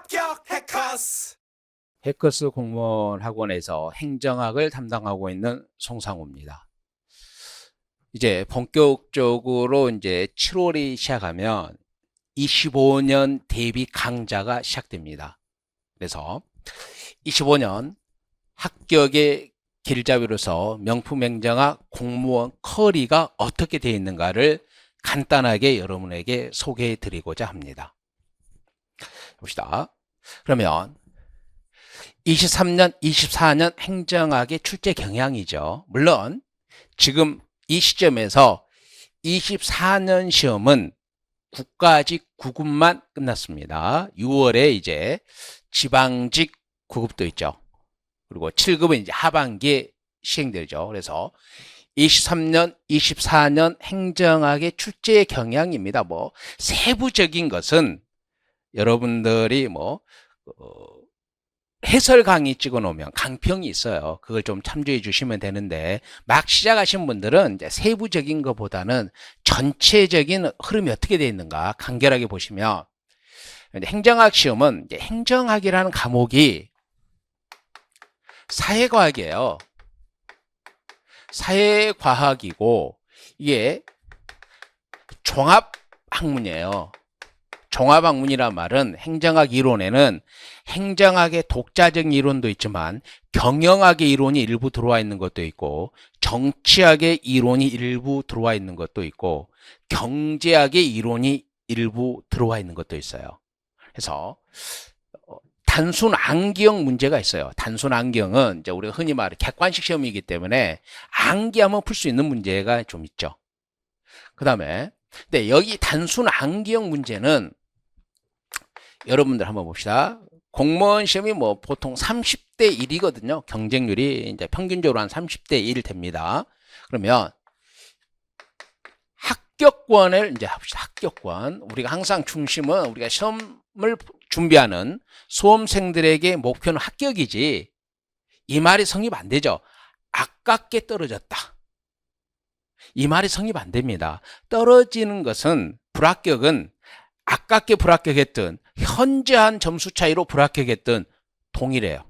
합격 해커스. 해커스 공무원 학원에서 행정학을 담당하고 있는 송상우입니다. 이제 본격적으로 이제 7월이 시작하면 25년 대비 강좌가 시작됩니다. 그래서 25년 합격의 길잡이로서 명품행정학 공무원 커리가 어떻게 되어 있는가를 간단하게 여러분에게 소개해 드리고자 합니다. 봅시다. 그러면 23년, 24년 행정학의 출제 경향이죠. 물론 지금 이 시점에서 24년 시험은 국가직 9급만 끝났습니다. 6월에 이제 지방직 9급도 있죠. 그리고 7급은 이제 하반기에 시행되죠. 그래서 23년, 24년 행정학의 출제 경향입니다. 뭐 세부적인 것은 여러분들이 해설 강의 찍어 놓으면 강평이 있어요. 그걸 좀 참조해 주시면 되는데, 막 시작하신 분들은 이제 세부적인 것보다는 전체적인 흐름이 어떻게 되어 있는가 간결하게 보시면, 행정학 시험은 이제 행정학이라는 과목이 사회과학이에요. 사회과학이고 이게 종합학문이에요. 종합학문이란 말은 행정학 이론에는 행정학의 독자적 이론도 있지만 경영학의 이론이 일부 들어와 있는 것도 있고, 정치학의 이론이 일부 들어와 있는 것도 있고, 경제학의 이론이 일부 들어와 있는 것도 있어요. 그래서 단순 암기형 문제가 있어요. 단순 암기형은 이제 우리가 흔히 말하는 객관식 시험이기 때문에 암기하면 풀 수 있는 문제가 좀 있죠. 그 다음에 근데 여기 단순 암기형 문제는 여러분들 한번 봅시다. 공무원 시험이 보통 30대 1이거든요. 경쟁률이 이제 평균적으로 한 30대 1 됩니다. 그러면 합격권을 이제 합시다. 합격권. 우리가 항상 중심은 우리가 시험을 준비하는 수험생들에게 목표는 합격이지, 이 말이 성립 안 되죠. 아깝게 떨어졌다, 이 말이 성립 안 됩니다. 떨어지는 것은, 불합격은 아깝게 불합격했든 현저한 점수 차이로 불합격했든 동일해요.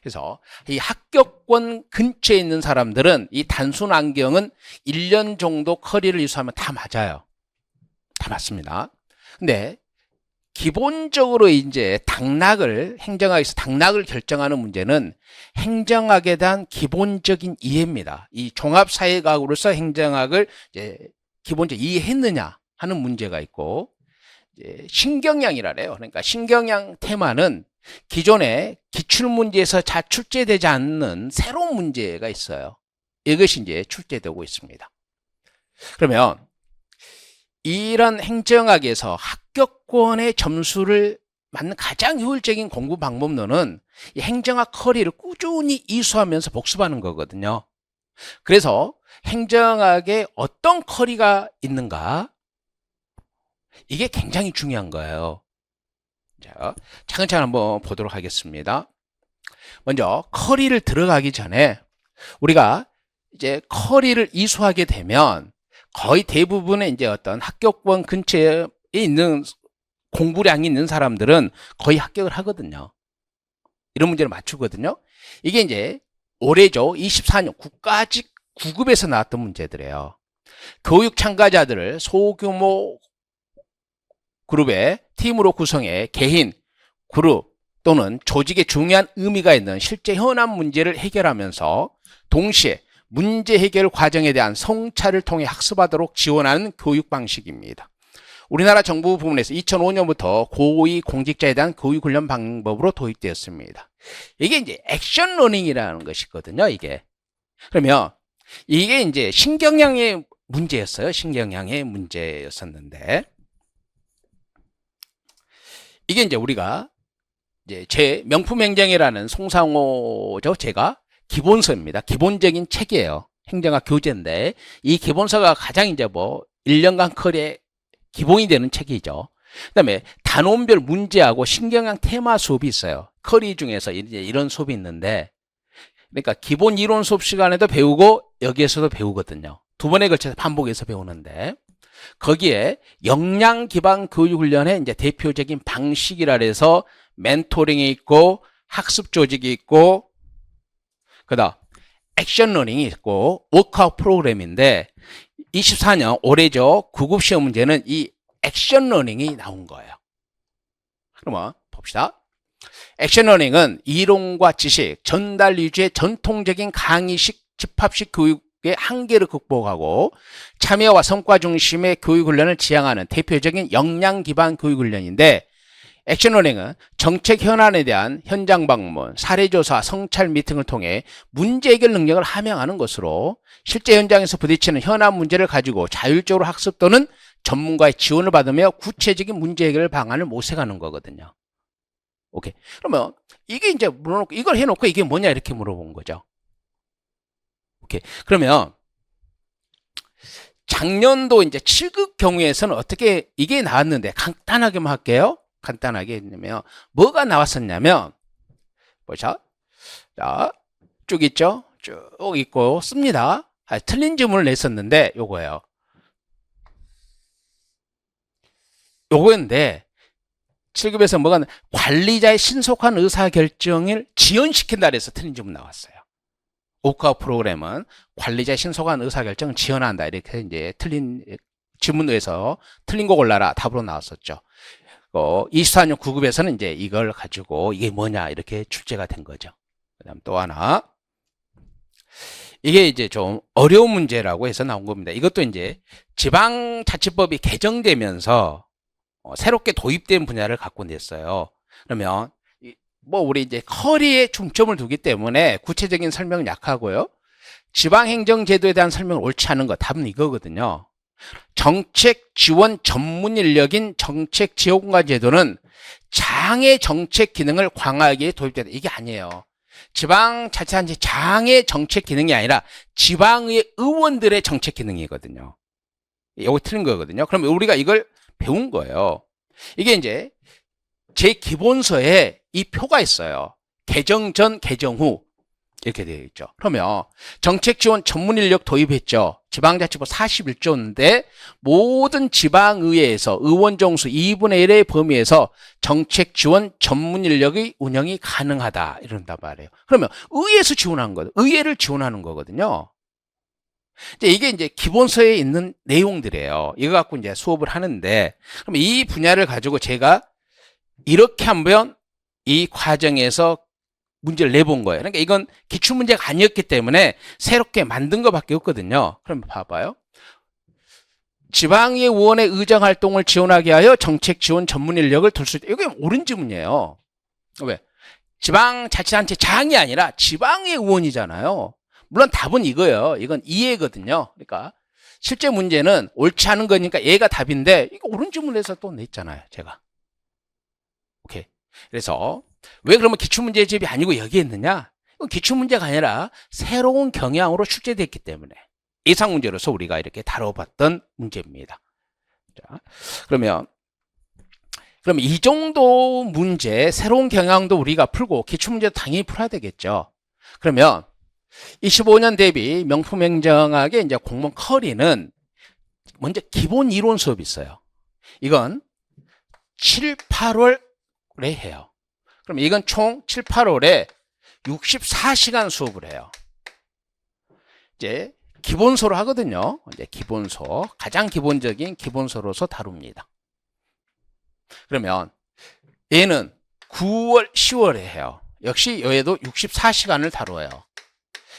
그래서 이 합격권 근처에 있는 사람들은 이 단순 암기형은 1년 정도 커리를 이수하면 다 맞아요. 다 맞습니다. 근데 기본적으로 이제 행정학에서 당락을 결정하는 문제는 행정학에 대한 기본적인 이해입니다. 이 종합사회과학으로서 행정학을 이제 기본적으로 이해했느냐 하는 문제가 있고, 이제 신경량이라래요. 그러니까 신경량 테마는 기존의 기출문제에서 잘 출제되지 않는 새로운 문제가 있어요. 이것이 이제 출제되고 있습니다. 그러면 이런 행정학에서 합격권의 점수를 맞는 가장 효율적인 공부 방법론은 이 행정학 커리를 꾸준히 이수하면서 복습하는 거거든요. 그래서 행정학에 어떤 커리가 있는가, 이게 굉장히 중요한 거예요. 자, 차근차근 한번 보도록 하겠습니다. 먼저 커리를 들어가기 전에 우리가 이제 커리를 이수하게 되면 거의 대부분의 이제 어떤 합격권 근처에 있는 공부량이 있는 사람들은 거의 합격을 하거든요. 이런 문제를 맞추거든요. 이게 이제 올해죠. 24년 국가직 9급에서 나왔던 문제들이에요. 교육 참가자들을 소규모 그룹의 팀으로 구성해 개인, 그룹 또는 조직에 중요한 의미가 있는 실제 현안 문제를 해결하면서 동시에 문제 해결 과정에 대한 성찰을 통해 학습하도록 지원하는 교육 방식입니다. 우리나라 정부 부문에서 2005년부터 고위 공직자에 대한 교육 훈련 방법으로 도입되었습니다. 이게 이제 액션 러닝이라는 것이거든요, 이게. 그러면 이게 이제 신경량의 문제였어요. 신경량의 문제였었는데, 이게 이제 우리가 이제 제 명품행정이라는 송상호죠. 제가 기본서입니다. 기본적인 책이에요. 행정학 교재인데, 이 기본서가 가장 이제 1년간 커리에 기본이 되는 책이죠. 그 다음에 단원별 문제하고 신경량 테마 수업이 있어요. 커리 중에서 이제 이런 수업이 있는데, 그러니까 기본 이론 수업 시간에도 배우고 여기에서도 배우거든요. 두 번에 걸쳐서 반복해서 배우는데, 거기에 역량 기반 교육 훈련의 이제 대표적인 방식이라 해서 멘토링이 있고 학습 조직이 있고 그다음 액션 러닝이 있고 워크아웃 프로그램인데 24년 올해죠. 9급 시험 문제는 이 액션 러닝이 나온 거예요. 그러면 봅시다. 액션 러닝은 이론과 지식, 전달 위주의 전통적인 강의식, 집합식 교육의 한계를 극복하고 참여와 성과 중심의 교육 훈련을 지향하는 대표적인 역량 기반 교육 훈련인데 액션 러닝은 정책 현안에 대한 현장 방문, 사례조사, 성찰 미팅을 통해 문제 해결 능력을 함양하는 것으로 실제 현장에서 부딪히는 현안 문제를 가지고 자율적으로 학습 또는 전문가의 지원을 받으며 구체적인 문제 해결 방안을 모색하는 거거든요. 오케이. 그러면 이게 이제 물어놓고 이걸 해놓고 이게 뭐냐 이렇게 물어본 거죠. 오케이. 그러면 작년도 이제 7급 경우에서는 어떻게 이게 나왔는데 간단하게만 할게요. 간단하게 했냐면 뭐가 나왔었냐면 보자. 자, 쭉 있죠? 쭉 있고 씁니다. 틀린 질문을 냈었는데 요거예요. 요거인데 7급에서 뭐가 관리자의 신속한 의사결정을 지연시킨다 그래서 틀린 질문 나왔어요. 워크아웃 프로그램은 관리자의 신속한 의사결정을 지연한다 이렇게 이제 틀린 질문에서 틀린 거 골라라 답으로 나왔었죠. 24년 9급에서는 이제 이걸 가지고 이게 뭐냐 이렇게 출제가 된 거죠. 그다음 또 하나 이게 이제 좀 어려운 문제라고 해서 나온 겁니다. 이것도 이제 지방자치법이 개정되면서 새롭게 도입된 분야를 갖고 냈어요. 그러면 뭐 우리 이제 커리에 중점을 두기 때문에 구체적인 설명은 약하고요. 지방행정제도에 대한 설명은 옳지 않은 것 답은 이거거든요. 정책 지원 전문 인력인 정책 지원관 제도는 장애 정책 기능을 강화하기에 도입된다. 이게 아니에요. 지방자치단체 장애 정책 기능이 아니라 지방의 의원들의 정책 기능이거든요. 이거 틀린 거거든요. 그럼 우리가 이걸 배운 거예요. 이게 이제 제 기본서에 이 표가 있어요. 개정 전, 개정 후 이렇게 되어 있죠. 그러면 정책 지원 전문 인력 도입했죠. 지방자치법 41조인데 모든 지방의회에서 의원 정수 2분의 1의 범위에서 정책 지원 전문 인력의 운영이 가능하다 이런단 말이에요. 그러면 의회에서 지원하는 거예요. 의회를 지원하는 거거든요. 이게 이제 기본서에 있는 내용들이에요. 이거 갖고 이제 수업을 하는데, 그럼 이 분야를 가지고 제가 이렇게 한번 이 과정에서 문제를 내본 거예요. 그러니까 이건 기출문제가 아니었기 때문에 새롭게 만든 것밖에 없거든요. 그럼 봐봐요. 지방의 의원의 의정 활동을 지원하게 하여 정책 지원 전문 인력을 둘 수 있다. 이게 옳은 질문이에요. 왜? 지방자치단체 장이 아니라 지방의 의원이잖아요. 물론 답은 이거예요. 이건 이해거든요. 그러니까 실제 문제는 옳지 않은 거니까 얘가 답인데 이거 옳은 질문을 해서 또 냈잖아요. 제가. 오케이. 그래서 왜 그러면 기출문제 집이 아니고 여기 있느냐? 이건 기출문제가 아니라 새로운 경향으로 출제됐기 때문에 예상문제로서 우리가 이렇게 다뤄봤던 문제입니다. 자, 그러면 이 정도 문제 새로운 경향도 우리가 풀고 기출문제도 당연히 풀어야 되겠죠. 그러면 25년 대비 명품행정학의 이제 공무원 커리는 먼저 기본 이론 수업이 있어요. 이건 7, 8월에 해요. 그럼 이건 총 7, 8월에 64시간 수업을 해요. 이제 기본서로 하거든요. 이제 기본서, 가장 기본적인 기본서로서 다룹니다. 그러면 얘는 9월, 10월에 해요. 역시 얘도 64시간을 다뤄요.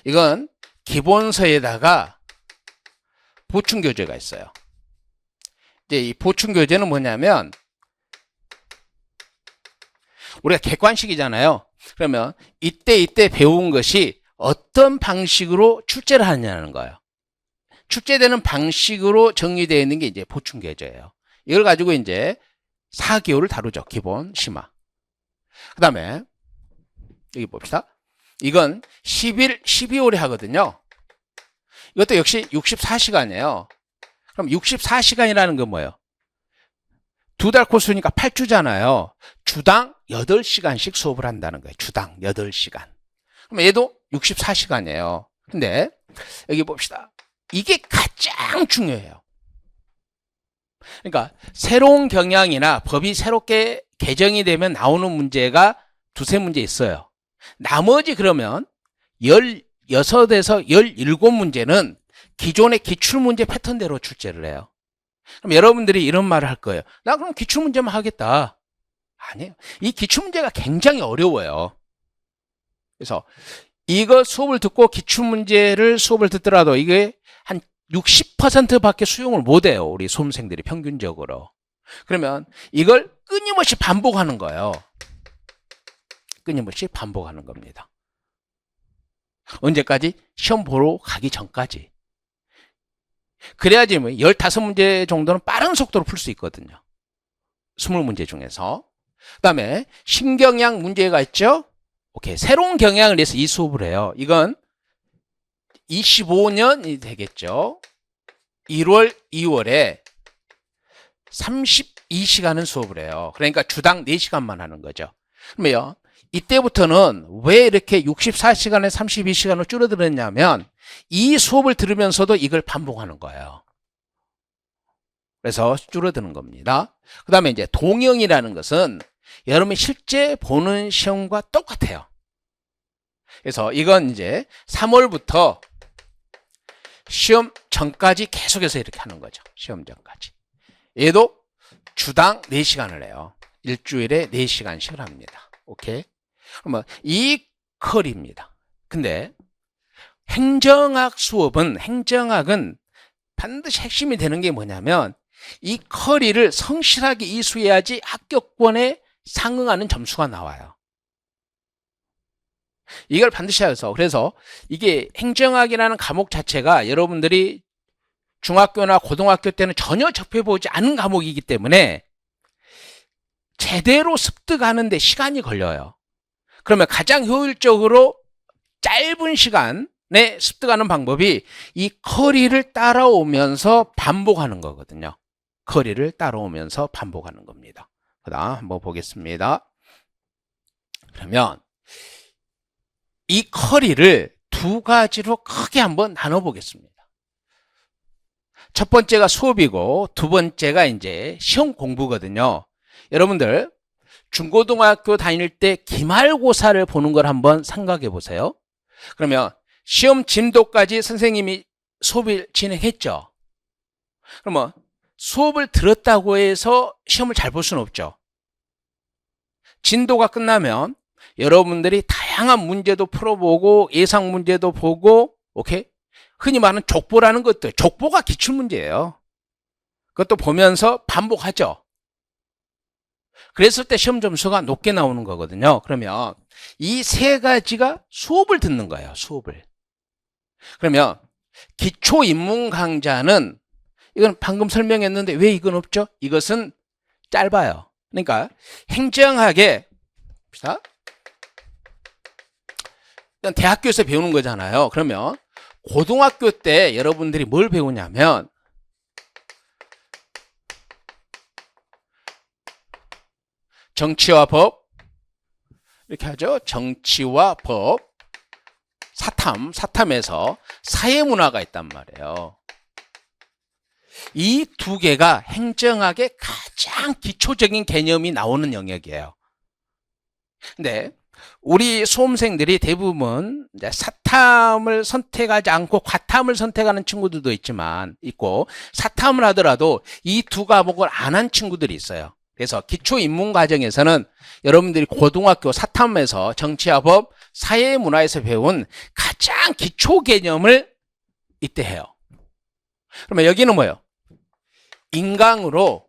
이건 기본서에다가 보충교재가 있어요. 이제 이 보충교재는 뭐냐면 우리가 객관식이잖아요. 그러면 이때 배운 것이 어떤 방식으로 출제를 하느냐는 거예요. 출제되는 방식으로 정리되어 있는 게 이제 보충교재예요. 이걸 가지고 이제 4개월을 다루죠. 기본 심화. 그 다음에 여기 봅시다. 이건 10일, 12월에 하거든요. 이것도 역시 64시간이에요. 그럼 64시간이라는 건 뭐예요? 2달 코스니까 8주잖아요. 주당 8시간씩 수업을 한다는 거예요. 주당 8시간. 그럼 얘도 64시간이에요. 근데 여기 봅시다. 이게 가장 중요해요. 그러니까 새로운 경향이나 법이 새롭게 개정이 되면 나오는 문제가 두세 문제 있어요. 나머지 그러면 16에서 17문제는 기존의 기출문제 패턴대로 출제를 해요. 그럼 여러분들이 이런 말을 할 거예요. 나 그럼 기출문제만 하겠다. 아니에요. 이 기출문제가 굉장히 어려워요. 그래서 이거 수업을 듣고 기출문제를 수업을 듣더라도 이게 한 60%밖에 수용을 못해요. 우리 수험생들이 평균적으로. 그러면 이걸 끊임없이 반복하는 거예요. 끊임없이 반복하는 겁니다. 언제까지? 시험 보러 가기 전까지. 그래야지 뭐 15문제 정도는 빠른 속도로 풀 수 있거든요. 20문제 중에서. 그 다음에 신경향 문제가 있죠. 오케이. 새로운 경향을 내서 이 수업을 해요. 이건 25년이 되겠죠. 1월, 2월에 32시간은 수업을 해요. 그러니까 주당 4시간만 하는 거죠. 그러면 이때부터는 왜 이렇게 64시간에 32시간을 줄어들었냐면 이 수업을 들으면서도 이걸 반복하는 거예요. 그래서 줄어드는 겁니다. 그 다음에 이제 동영이라는 것은 여러분이 실제 보는 시험과 똑같아요. 그래서 이건 이제 3월부터 시험 전까지 계속해서 이렇게 하는 거죠. 시험 전까지. 얘도 주당 4시간을 해요. 일주일에 4시간씩을 합니다. 오케이? 그러면 이 컬입니다. 근데 행정학 수업은, 행정학은 반드시 핵심이 되는 게 뭐냐면 이 컬이를 성실하게 이수해야지 합격권에 상응하는 점수가 나와요. 이걸 반드시 해서, 그래서 이게 행정학이라는 과목 자체가 여러분들이 중학교나 고등학교 때는 전혀 접해보지 않은 과목이기 때문에 제대로 습득하는데 시간이 걸려요. 그러면 가장 효율적으로 짧은 시간에 습득하는 방법이 이 커리를 따라오면서 반복하는 거거든요. 커리를 따라오면서 반복하는 겁니다. 그 다음 한번 보겠습니다. 그러면 이 커리를 두 가지로 크게 한번 나눠 보겠습니다. 첫 번째가 수업이고 두 번째가 이제 시험 공부거든요. 여러분들 중고등학교 다닐 때 기말고사를 보는 걸 한번 생각해 보세요. 그러면 시험 진도까지 선생님이 수업을 진행했죠. 그러면 수업을 들었다고 해서 시험을 잘 볼 수는 없죠. 진도가 끝나면 여러분들이 다양한 문제도 풀어보고 예상 문제도 보고, 오케이? 흔히 말하는 족보라는 것들, 족보가 기출문제예요. 그것도 보면서 반복하죠. 그랬을 때 시험 점수가 높게 나오는 거거든요. 그러면 이 세 가지가 수업을 듣는 거예요. 수업을. 그러면 기초인문 강좌는 이건 방금 설명했는데 왜 이건 없죠? 이것은 짧아요. 그러니까 행정학에 일단 대학교에서 배우는 거잖아요. 그러면 고등학교 때 여러분들이 뭘 배우냐면 정치와 법 이렇게 하죠. 정치와 법, 사탐에서 사회문화가 있단 말이에요. 이 두 개가 행정학의 가장 기초적인 개념이 나오는 영역이에요. 근데 우리 수험생들이 대부분 이제 사탐을 선택하지 않고 과탐을 선택하는 친구들도 있고 사탐을 하더라도 이 두 과목을 안 한 친구들이 있어요. 그래서 기초인문 과정에서는 여러분들이 고등학교 사탐에서 정치와 법, 사회문화에서 배운 가장 기초 개념을 이때 해요. 그러면 여기는 뭐예요? 인강으로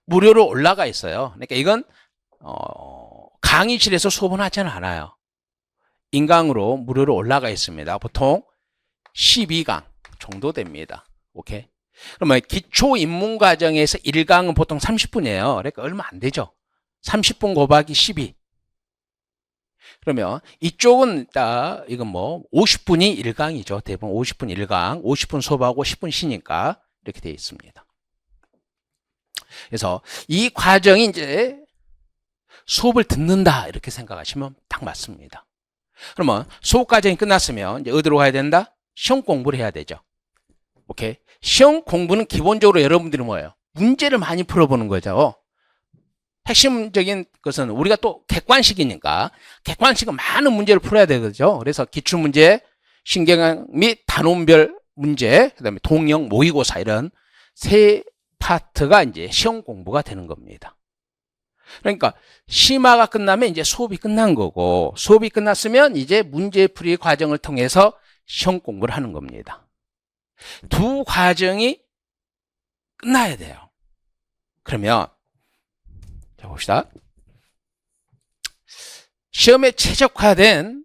무료로 올라가 있어요. 그러니까 이건 강의실에서 수업은 하지는 않아요. 인강으로 무료로 올라가 있습니다. 보통 12강 정도 됩니다. 오케이? 그러면 기초인문 과정에서 1강은 보통 30분이에요. 그러니까 얼마 안 되죠. 30분 곱하기 12. 그러면 이쪽은 이건 뭐 50분이 1강이죠. 대부분 50분 1강, 50분 수업하고 10분 쉬니까 이렇게 되어 있습니다. 그래서 이 과정이 이제 수업을 듣는다 이렇게 생각하시면 딱 맞습니다. 그러면 수업 과정이 끝났으면 이제 어디로 가야 된다? 시험 공부를 해야 되죠. 오케이. 시험 공부는 기본적으로 여러분들이 뭐예요? 문제를 많이 풀어보는 거죠. 핵심적인 것은 우리가 또 객관식이니까 객관식은 많은 문제를 풀어야 되거든요. 그래서 기출문제, 신경학 및 단원별 문제, 그다음에 동영, 모의고사 이런 세 파트가 이제 시험 공부가 되는 겁니다. 그러니까 심화가 끝나면 이제 수업이 끝난 거고, 수업이 끝났으면 이제 문제풀이 과정을 통해서 시험 공부를 하는 겁니다. 두 과정이 끝나야 돼요. 그러면 자 봅시다. 시험에 최적화된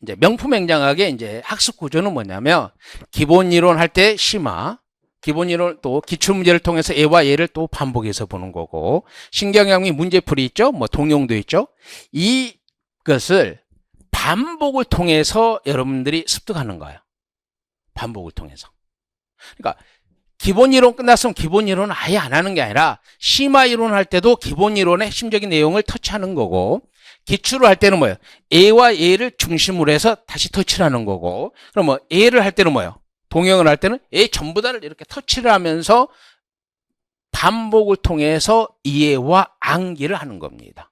이제 명품 행정학의 이제 학습 구조는 뭐냐면, 기본 이론 할 때 심화, 기본 이론 또 기출 문제를 통해서 예와 예를 또 반복해서 보는 거고, 신경학 및 문제풀이 있죠, 뭐 동영도 있죠. 이것을 반복을 통해서 여러분들이 습득하는 거예요. 반복을 통해서. 그러니까 기본 이론 끝났으면 기본 이론은 아예 안 하는 게 아니라 심화 이론 할 때도 기본 이론의 핵심적인 내용을 터치하는 거고, 기출을 할 때는 뭐예요? 예와 예를 중심으로 해서 다시 터치를 하는 거고, 그럼 뭐 예를 할 때는 뭐예요? 동영을 할 때는 예 전부 다를 이렇게 터치를 하면서 반복을 통해서 이해와 암기를 하는 겁니다.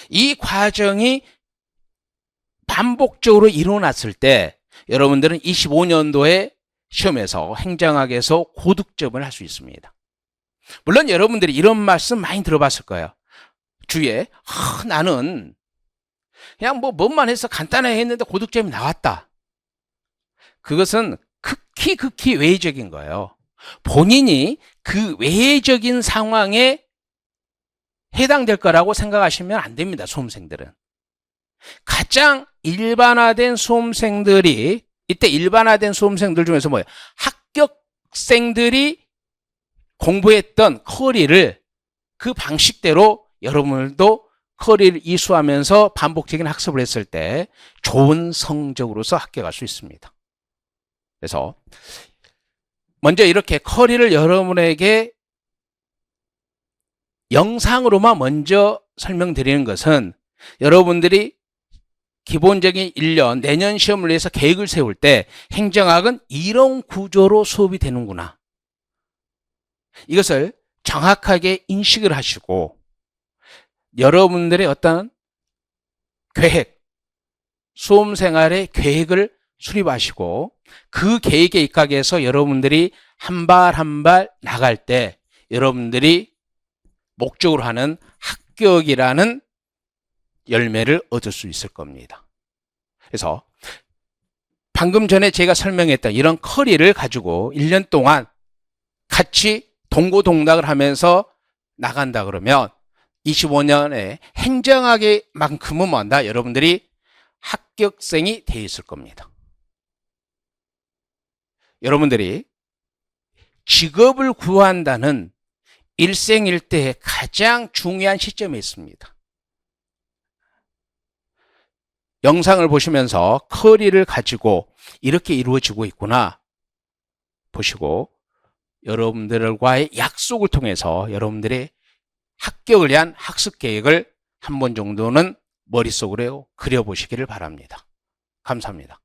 이 과정이 반복적으로 일어났을 때 여러분들은 25년도에 시험에서 행정학에서 고득점을 할 수 있습니다. 물론 여러분들이 이런 말씀 많이 들어봤을 거예요. 주위에 나는 그냥 뭐만 해서 간단하게 했는데 고득점이 나왔다. 그것은 극히 외적인 거예요. 본인이 그 외적인 상황에 해당될 거라고 생각하시면 안 됩니다. 수험생들은. 가장 일반화된 수험생들이, 이때 일반화된 수험생들 중에서 뭐예요? 합격생들이 공부했던 커리를 그 방식대로 여러분들도 커리를 이수하면서 반복적인 학습을 했을 때 좋은 성적으로서 합격할 수 있습니다. 그래서 먼저 이렇게 커리를 여러분에게 영상으로만 먼저 설명드리는 것은, 여러분들이 기본적인 1년, 내년 시험을 위해서 계획을 세울 때 행정학은 이런 구조로 수업이 되는구나, 이것을 정확하게 인식을 하시고 여러분들의 어떤 계획, 수험생활의 계획을 수립하시고 그 계획에 입각해서 여러분들이 한 발 한 발 나갈 때 여러분들이 목적으로 하는 합격이라는 열매를 얻을 수 있을 겁니다. 그래서 방금 전에 제가 설명했던 이런 커리를 가지고 1년 동안 같이 동고동락을 하면서 나간다 그러면 25년에 행정학의 만큼은 뭔다? 여러분들이 합격생이 되어 있을 겁니다. 여러분들이 직업을 구한다는 일생일대의 가장 중요한 시점에 있습니다. 영상을 보시면서 커리를 가지고 이렇게 이루어지고 있구나 보시고, 여러분들과의 약속을 통해서 여러분들의 합격을 위한 학습 계획을 한 번 정도는 머릿속으로 그려보시기를 바랍니다. 감사합니다.